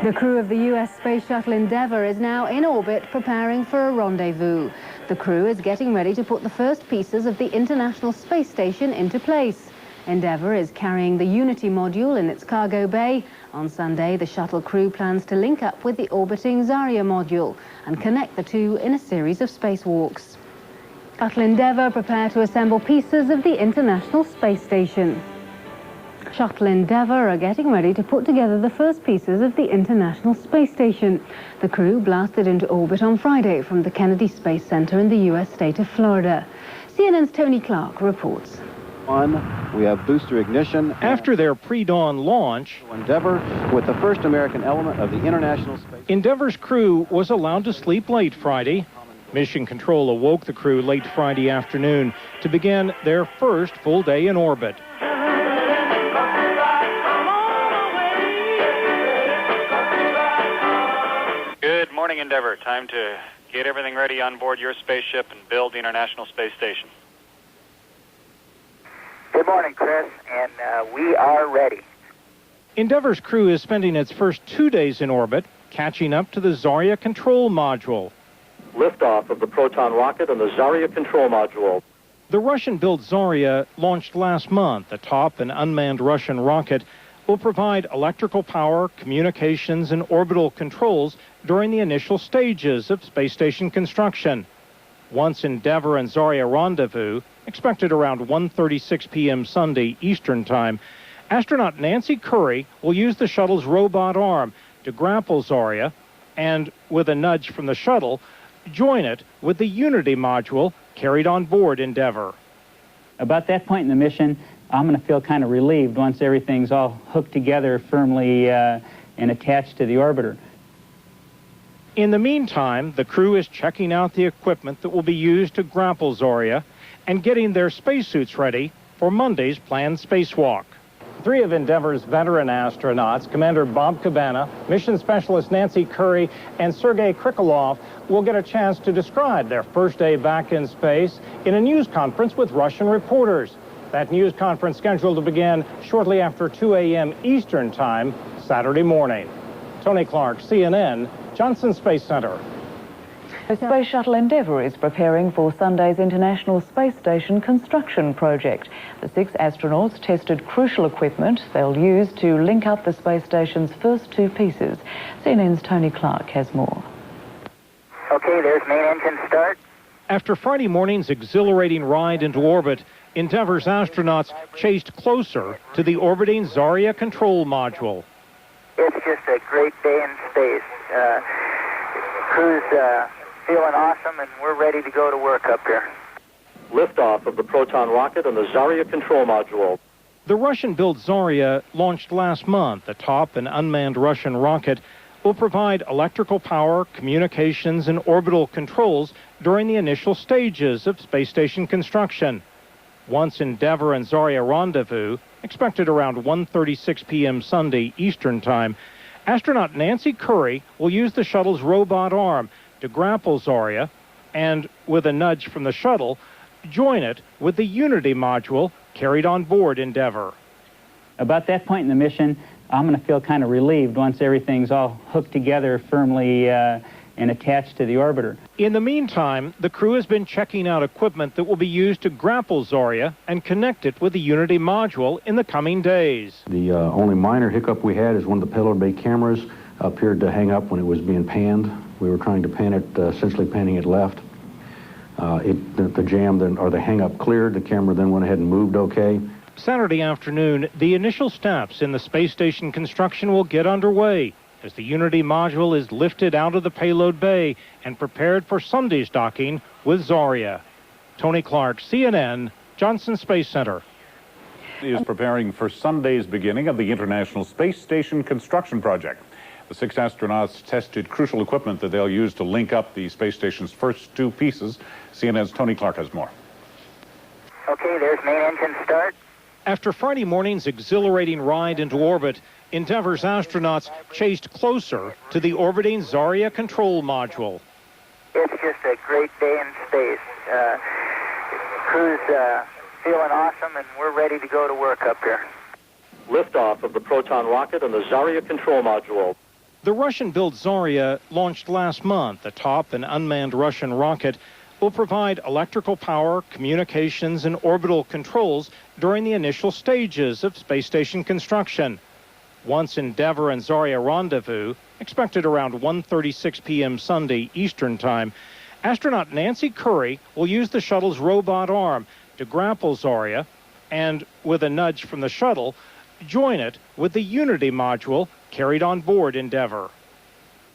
The crew of the U.S. Space Shuttle Endeavour is now in orbit preparing for a rendezvous. The crew is getting ready to put the first pieces of the International Space Station into place. Endeavour is carrying the Unity module in its cargo bay. On Sunday, the shuttle crew plans to link up with the orbiting Zarya module and connect the two in a series of spacewalks. Shuttle Endeavour prepare to assemble pieces of the International Space Station. Shuttle Endeavour are getting ready to put together the first pieces of the International Space Station. The crew blasted into orbit on Friday from the Kennedy Space Center in the U.S. state of Florida. CNN's Tony Clark reports. We have booster ignition. After their pre-dawn launch, Endeavour with the first American element of the International Space. Endeavour's crew was allowed to sleep late Friday. Mission Control awoke the crew late Friday afternoon to begin their first full day in orbit. Good morning, Endeavour. Time to get everything ready on board your spaceship and build the International Space Station. Good morning, Chris, and we are ready. Endeavour's crew is spending its first 2 days in orbit, catching up to the Zarya control module. Liftoff of the Proton rocket and the Zarya control module. The Russian-built Zarya, launched last month atop an unmanned Russian rocket, will provide electrical power, communications, and orbital controls during the initial stages of space station construction. Once Endeavour and Zarya rendezvous, expected around 1:36 p.m. Sunday Eastern Time, astronaut Nancy Curry will use the shuttle's robot arm to grapple Zarya and, with a nudge from the shuttle, join it with the Unity module carried on board Endeavour. About that point in the mission, I'm going to feel kind of relieved once everything's all hooked together firmly and attached to the orbiter. In the meantime, the crew is checking out the equipment that will be used to grapple Zarya and getting their spacesuits ready for Monday's planned spacewalk. 3 of Endeavour's veteran astronauts, Commander Bob Cabana, Mission Specialist Nancy Curry, and Sergei Krikalev, will get a chance to describe their first day back in space in a news conference with Russian reporters. That news conference scheduled to begin shortly after 2 a.m. Eastern Time, Saturday morning. Tony Clark, CNN, Johnson Space Center. The Space Shuttle Endeavour is preparing for Sunday's International Space Station construction project. The 6 astronauts tested crucial equipment they'll use to link up the space station's first 2 pieces. CNN's Tony Clark has more. Okay, there's main engine start. After Friday morning's exhilarating ride into orbit, Endeavour's astronauts chased closer to the orbiting Zarya control module. It's just a great day in space. Crew's feeling awesome, and we're ready to go to work up here. Liftoff of the Proton rocket and the Zarya control module. The Russian-built Zarya, launched last month atop an unmanned Russian rocket, will provide electrical power, communications, and orbital controls during the initial stages of space station construction. Once Endeavour and Zarya rendezvous, expected around 1:36 p.m. Sunday Eastern Time, astronaut Nancy Curry will use the shuttle's robot arm to grapple Zarya and, with a nudge from the shuttle, join it with the Unity module carried on board Endeavour. About that point in the mission, I'm going to feel kind of relieved once everything's all hooked together firmly and attached to the orbiter. In the meantime, the crew has been checking out equipment that will be used to grapple Zarya and connect it with the Unity module in the coming days. The only minor hiccup we had is one of the payload bay cameras appeared to hang up when it was being panned. We were trying to pan it, essentially panning it left. The jam then, or the hang up cleared, the camera then went ahead and moved okay. Saturday afternoon, the initial steps in the space station construction will get underway as the Unity module is lifted out of the payload bay and prepared for Sunday's docking with Zarya. Tony Clark, CNN, Johnson Space Center. Is preparing for Sunday's beginning of the International Space Station construction project. The 6 astronauts tested crucial equipment that they'll use to link up the space station's first 2 pieces. CNN's Tony Clark has more. Okay, there's main engine start. After Friday morning's exhilarating ride into orbit, Endeavour's astronauts chased closer to the orbiting Zarya control module. It's just a great day in space. Crew's feeling awesome, and we're ready to go to work up here. Liftoff of the Proton rocket and the Zarya control module. The Russian-built Zarya, launched last month atop an unmanned Russian rocket, will provide electrical power, communications, and orbital controls during the initial stages of space station construction. Once Endeavour and Zarya rendezvous, expected around 1:36 p.m. Sunday Eastern Time, astronaut Nancy Curry will use the shuttle's robot arm to grapple Zarya and, with a nudge from the shuttle, join it with the Unity module carried on board Endeavour.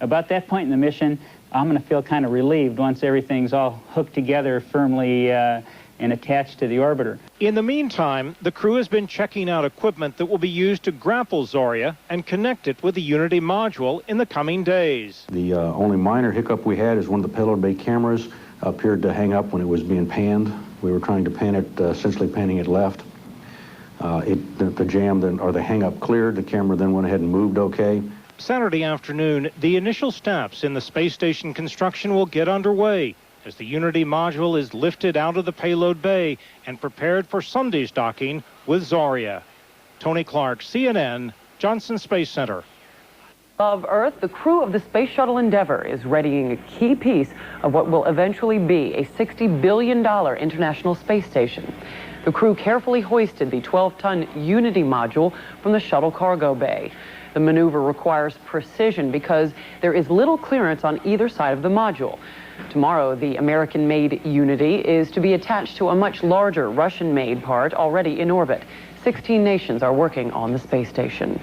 About that point in the mission, I'm going to feel kind of relieved once everything's all hooked together firmly and attached to the orbiter. In the meantime, the crew has been checking out equipment that will be used to grapple Zarya and connect it with the Unity module in the coming days. The only minor hiccup we had is one of the payload bay cameras appeared to hang up when it was being panned. We were trying to pan it, essentially panning it left. The jam then, or the hang up cleared. The camera then went ahead and moved okay. Saturday afternoon, the initial steps in the space station construction will get underway as the Unity module is lifted out of the payload bay and prepared for Sunday's docking with Zarya. Tony Clark, CNN, Johnson Space Center. Of Earth, the crew of the Space Shuttle Endeavour is readying a key piece of what will eventually be a $60 billion international space station. The crew carefully hoisted the 12-ton Unity module from the shuttle cargo bay. The maneuver requires precision because there is little clearance on either side of the module. Tomorrow, the American-made Unity is to be attached to a much larger Russian-made part already in orbit. 16 nations are working on the space station.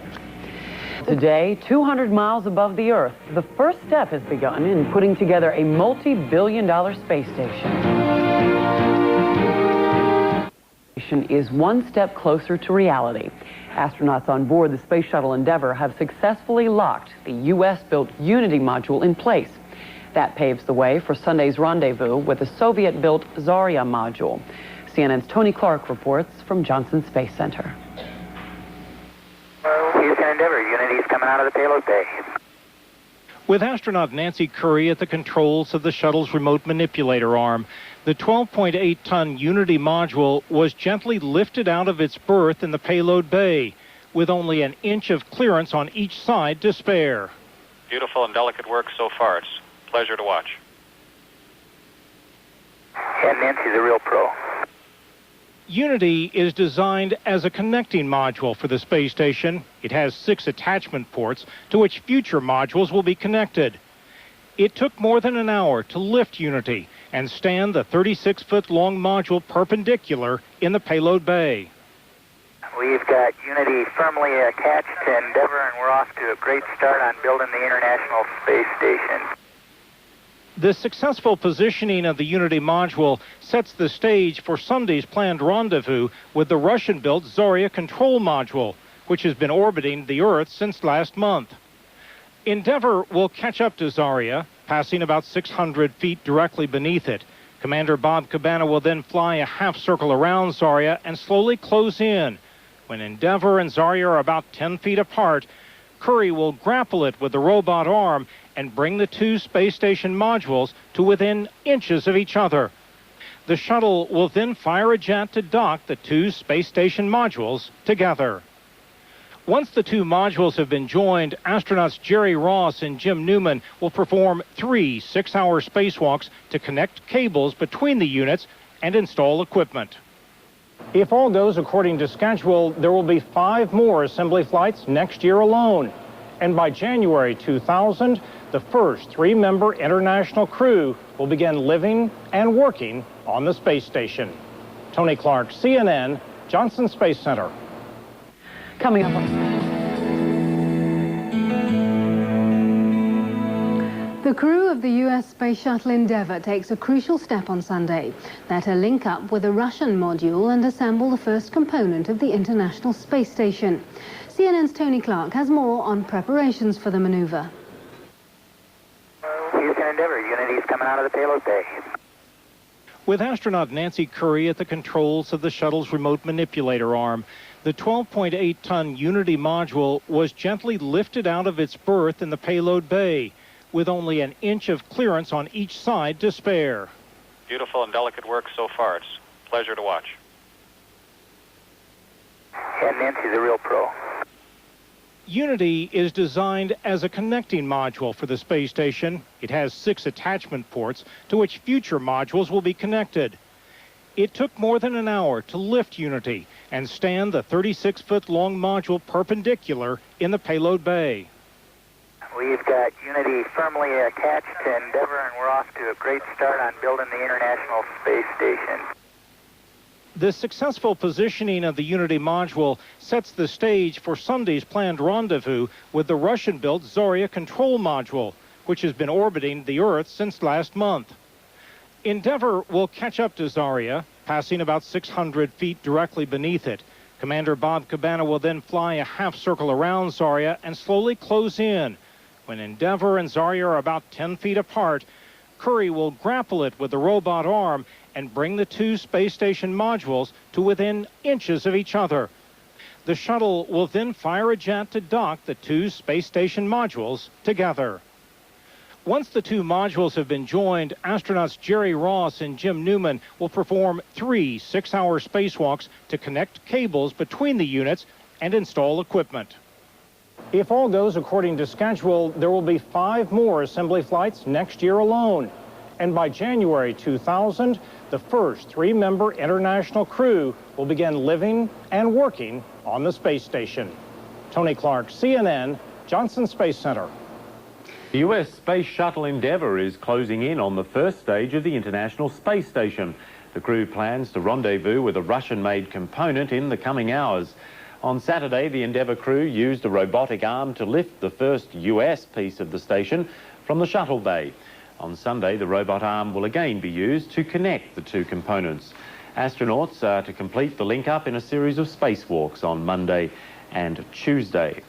Today, 200 miles above the Earth, the first step has begun in putting together a multi-billion-dollar space station. Is one step closer to reality. Astronauts on board the Space Shuttle Endeavour have successfully locked the U.S.-built Unity module in place. That paves the way for Sunday's rendezvous with the Soviet-built Zarya module. CNN's Tony Clark reports from Johnson Space Center. Houston Endeavour, Unity's coming out of the payload bay. With astronaut Nancy Curry at the controls of the shuttle's remote manipulator arm, the 12.8-ton Unity module was gently lifted out of its berth in the payload bay, with only an inch of clearance on each side to spare. Beautiful and delicate work so far. It's a pleasure to watch. And Nancy's a real pro. Unity is designed as a connecting module for the space station. It has 6 attachment ports to which future modules will be connected. It took more than an hour to lift Unity and stand the 36-foot-long module perpendicular in the payload bay. We've got Unity firmly attached to Endeavour, and we're off to a great start on building the International Space Station. The successful positioning of the Unity module sets the stage for Sunday's planned rendezvous with the Russian-built Zarya control module, which has been orbiting the Earth since last month. Endeavour will catch up to Zarya, passing about 600 feet directly beneath it. Commander Bob Cabana will then fly a half-circle around Zarya and slowly close in. When Endeavour and Zarya are about 10 feet apart, Curry will grapple it with the robot arm and bring the 2 space station modules to within inches of each other. The shuttle will then fire a jet to dock the 2 space station modules together. Once the 2 modules have been joined, astronauts Jerry Ross and Jim Newman will perform 3 6-hour spacewalks to connect cables between the units and install equipment. If all goes according to schedule, there will be 5 more assembly flights next year alone. And by January 2000, the first 3-member international crew will begin living and working on the space station. Tony Clark, CNN, Johnson Space Center. Coming up. The crew of the U.S. Space Shuttle Endeavour takes a crucial step on Sunday. They're to link up with a Russian module and assemble the first component of the International Space Station. CNN's Tony Clark has more on preparations for the maneuver. Houston Endeavour, Unity's coming out of the payload bay. With astronaut Nancy Curry at the controls of the shuttle's remote manipulator arm, the 12.8-ton Unity module was gently lifted out of its berth in the payload bay, with only an inch of clearance on each side to spare. Beautiful and delicate work so far. It's a pleasure to watch. And Nancy's a real pro. Unity is designed as a connecting module for the space station. It has 6 attachment ports to which future modules will be connected. It took more than an hour to lift Unity and stand the 36-foot-long module perpendicular in the payload bay. We've got Unity firmly attached to Endeavour, and we're off to a great start on building the International Space Station. The successful positioning of the Unity module sets the stage for Sunday's planned rendezvous with the Russian-built Zarya control module, which has been orbiting the Earth since last month. Endeavour will catch up to Zarya, passing about 600 feet directly beneath it. Commander Bob Cabana will then fly a half circle around Zarya and slowly close in. When Endeavour and Zarya are about 10 feet apart, Curry will grapple it with the robot arm and bring the 2 space station modules to within inches of each other. The shuttle will then fire a jet to dock the 2 space station modules together. Once the 2 modules have been joined, astronauts Jerry Ross and Jim Newman will perform 3 6-hour spacewalks to connect cables between the units and install equipment. If all goes according to schedule, there will be 5 more assembly flights next year alone. And by January 2000, the first 3-member international crew will begin living and working on the space station. Tony Clark, CNN, Johnson Space Center. The U.S. Space Shuttle Endeavour is closing in on the first stage of the International Space Station. The crew plans to rendezvous with a Russian-made component in the coming hours. On Saturday, the Endeavour crew used a robotic arm to lift the first U.S. piece of the station from the shuttle bay. On Sunday, the robot arm will again be used to connect the 2 components. Astronauts are to complete the link-up in a series of spacewalks on Monday and Tuesday.